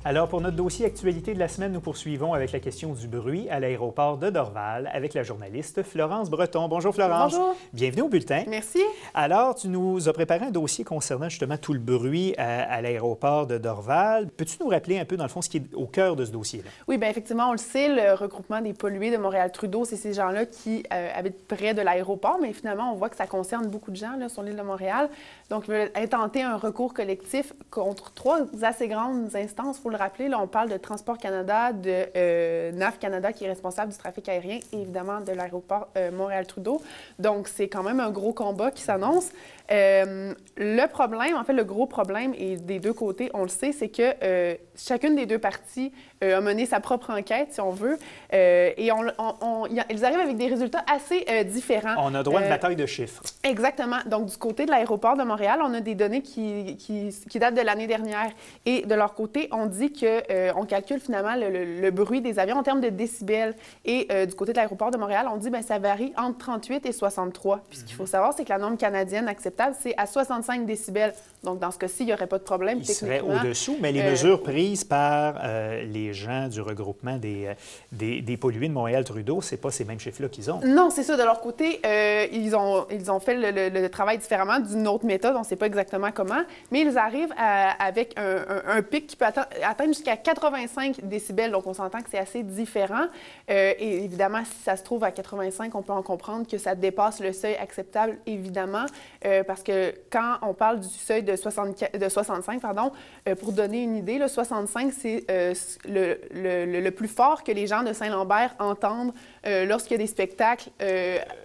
Alors, pour notre dossier actualité de la semaine, nous poursuivons avec la question du bruit à l'aéroport de Dorval avec la journaliste Florence Breton. Bonjour Florence. Bonjour. Bienvenue au bulletin. Merci. Alors, tu nous as préparé un dossier concernant justement tout le bruit à l'aéroport de Dorval. Peux-tu nous rappeler un peu, dans le fond, ce qui est au cœur de ce dossier-là? Oui, bien effectivement, on le sait, le regroupement des pollués de Montréal-Trudeau, c'est ces gens-là qui habitent près de l'aéroport, mais finalement, on voit que ça concerne beaucoup de gens là, sur l'île de Montréal. Donc, ils veulent intenter un recours collectif contre trois assez grandes instances. Il faut le rappeler, là, on parle de Transport Canada, de NAV Canada, qui est responsable du trafic aérien, et évidemment de l'aéroport Montréal-Trudeau. Donc, c'est quand même un gros combat qui s'annonce. Le problème, en fait, le gros problème, et des deux côtés, on le sait, c'est que chacune des deux parties a mené sa propre enquête, si on veut, et ils arrivent avec des résultats assez différents. On a droit à une bataille de chiffres. Exactement. Donc, du côté de l'aéroport de Montréal, on a des données qui datent de l'année dernière. Et de leur côté, on dit qu'on calcule finalement le bruit des avions en termes de décibels. Et du côté de l'aéroport de Montréal, on dit que ça varie entre 38 et 63. Puis ce qu'il faut savoir, c'est que la norme canadienne acceptable, c'est à 65 décibels. Donc, dans ce cas-ci, il n'y aurait pas de problème. Il serait au-dessous, mais les mesures prises par les gens du regroupement des pollués de Montréal-Trudeau, ce n'est pas ces mêmes chiffres-là qu'ils ont. Non, c'est ça. De leur côté, ils ont fait le travail différemment d'une autre méthode. On ne sait pas exactement comment, mais ils arrivent avec un pic qui peut atteindre jusqu'à 85 décibels. Donc, on s'entend que c'est assez différent. Et évidemment, si ça se trouve à 85, on peut en comprendre que ça dépasse le seuil acceptable, évidemment, parce que quand on parle du seuil de 65, pour donner une idée, le 65, c'est le plus fort que les gens de Saint-Lambert entendent lorsqu'il y a des spectacles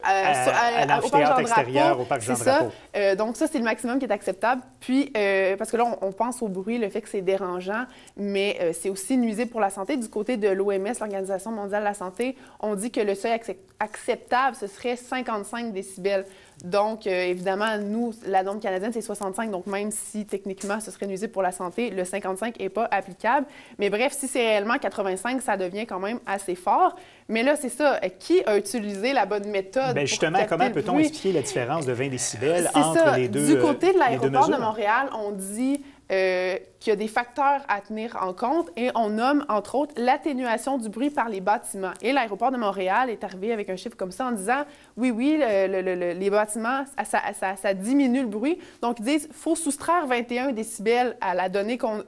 à l'amphithéâtre extérieur, au parc Jean-Drapeau. Donc ça, c'est le maximum qui est acceptable. Puis, parce que là, on pense au bruit, le fait que c'est dérangeant, mais c'est aussi nuisible pour la santé. Du côté de l'OMS, l'Organisation mondiale de la santé, on dit que le seuil acceptable, ce serait 55 décibels. Donc, évidemment, nous, la norme canadienne, c'est 65. Donc, même si, techniquement, ce serait nuisible pour la santé, le 55 n'est pas applicable. Mais bref, si c'est réellement 85, ça devient quand même assez fort. Mais là, c'est ça. Qui a utilisé la bonne méthode? Bien, justement, comment peut-on expliquer la différence de 20 décibels entre les deux? Du côté de l'aéroport de Montréal, on dit qu'il y a des facteurs à tenir en compte et on nomme, entre autres, l'atténuation du bruit par les bâtiments. Et l'aéroport de Montréal est arrivé avec un chiffre comme ça en disant oui, les bâtiments, ça diminue le bruit. Donc, ils disent qu'il faut soustraire 21 décibels à la donnée qu'on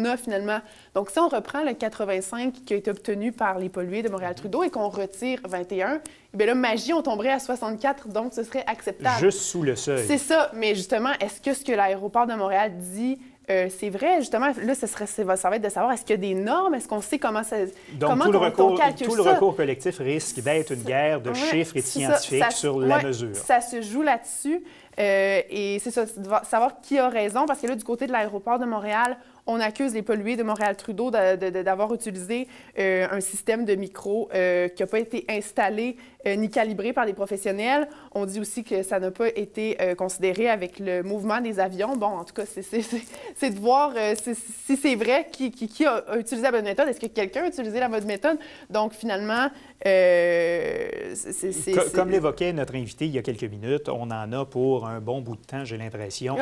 a finalement. Donc, si on reprend le 85 qui a été obtenu par les pollués de Montréal-Trudeau et qu'on retire 21, bien là, magie, on tomberait à 64, donc ce serait acceptable. Juste sous le seuil. C'est ça. Mais justement, est-ce que ce que l'aéroport de Montréal dit, c'est vrai? Justement, là, ça va être de savoir, est-ce qu'il y a des normes? Est-ce qu'on sait comment ça... Donc, comment tout le recours collectif risque d'être une guerre de chiffres et de scientifiques sur la mesure. Ça se joue là-dessus. Et c'est ça, savoir qui a raison, parce que là, du côté de l'aéroport de Montréal, on accuse les pollués de Montréal-Trudeau d'avoir utilisé un système de micro qui n'a pas été installé ni calibré par des professionnels. On dit aussi que ça n'a pas été considéré avec le mouvement des avions. Bon, en tout cas, c'est de voir si c'est vrai qui a utilisé la bonne méthode. Est-ce que quelqu'un a utilisé la bonne méthode? Donc, finalement, Comme l'évoquait notre invité il y a quelques minutes, on en a pour un bon bout de temps, j'ai l'impression,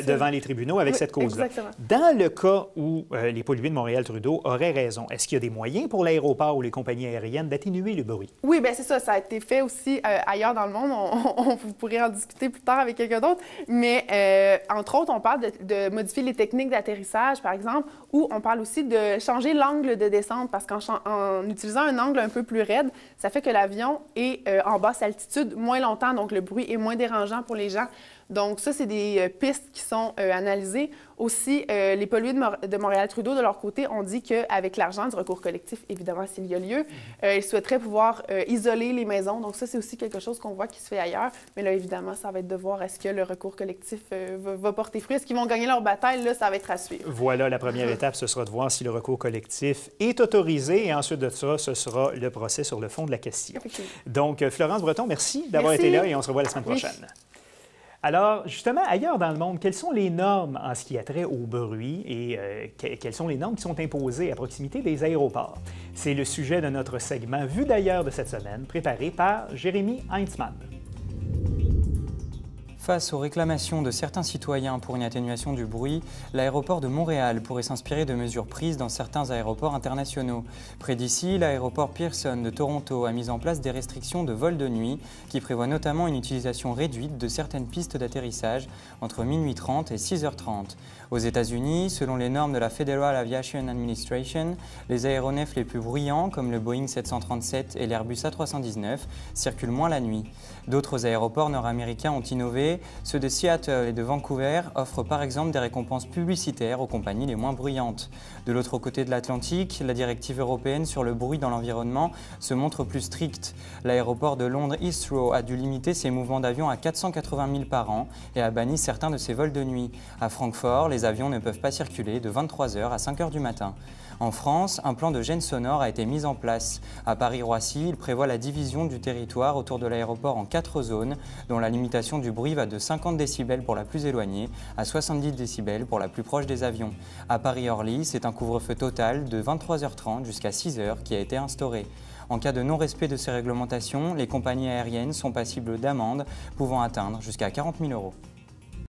devant les tribunaux avec cette cause-là. Dans le cas où les pollués de Montréal-Trudeau auraient raison, est-ce qu'il y a des moyens pour l'aéroport ou les compagnies aériennes d'atténuer le bruit? Oui, bien c'est ça. Ça a été fait aussi ailleurs dans le monde. Vous pourrez en discuter plus tard avec quelqu'un d'autre. Mais entre autres, on parle de modifier les techniques d'atterrissage, par exemple, ou on parle aussi de changer l'angle de descente parce qu'en utilisant un angle un peu plus raide, ça fait que l'avion est en basse altitude moins longtemps, donc le bruit est moins dérangeant pour les gens. Donc ça, c'est des pistes qui sont analysées. Aussi, les pollués de Montréal-Trudeau, de leur côté, ont dit qu'avec l'argent du recours collectif, évidemment, s'il y a lieu, ils souhaiteraient pouvoir isoler les maisons. Donc ça, c'est aussi quelque chose qu'on voit qui se fait ailleurs. Mais là, évidemment, ça va être de voir est-ce que le recours collectif va porter fruit. Est-ce qu'ils vont gagner leur bataille? Là, ça va être à suivre. Voilà, la première étape, ce sera de voir si le recours collectif est autorisé. Et ensuite de ça, ce sera le procès sur le fond de la question. Donc, Florence Breton, merci d'avoir été là et on se revoit la semaine prochaine. Alors, justement, ailleurs dans le monde, quelles sont les normes en ce qui a trait au bruit et quelles sont les normes qui sont imposées à proximité des aéroports? C'est le sujet de notre segment Vu d'ailleurs de cette semaine, préparé par Jérémy Heinzmann. Face aux réclamations de certains citoyens pour une atténuation du bruit, l'aéroport de Montréal pourrait s'inspirer de mesures prises dans certains aéroports internationaux. Près d'ici, l'aéroport Pearson de Toronto a mis en place des restrictions de vol de nuit qui prévoient notamment une utilisation réduite de certaines pistes d'atterrissage entre minuit 30 et 6h30. Aux États-Unis, selon les normes de la Federal Aviation Administration, les aéronefs les plus bruyants, comme le Boeing 737 et l'Airbus A319, circulent moins la nuit. D'autres aéroports nord-américains ont innové. Ceux de Seattle et de Vancouver offrent par exemple des récompenses publicitaires aux compagnies les moins bruyantes. De l'autre côté de l'Atlantique, la directive européenne sur le bruit dans l'environnement se montre plus stricte. L'aéroport de Londres Heathrow a dû limiter ses mouvements d'avion à 480 000 par an et a banni certains de ses vols de nuit. À Francfort, les avions ne peuvent pas circuler de 23h à 5h du matin. En France, un plan de gêne sonore a été mis en place. À Paris-Roissy, il prévoit la division du territoire autour de l'aéroport en 4 zones, dont la limitation du bruit va de 50 décibels pour la plus éloignée à 70 décibels pour la plus proche des avions. À Paris-Orly, c'est un couvre-feu total de 23h30 jusqu'à 6h qui a été instauré. En cas de non-respect de ces réglementations, les compagnies aériennes sont passibles d'amendes pouvant atteindre jusqu'à 40 000 €.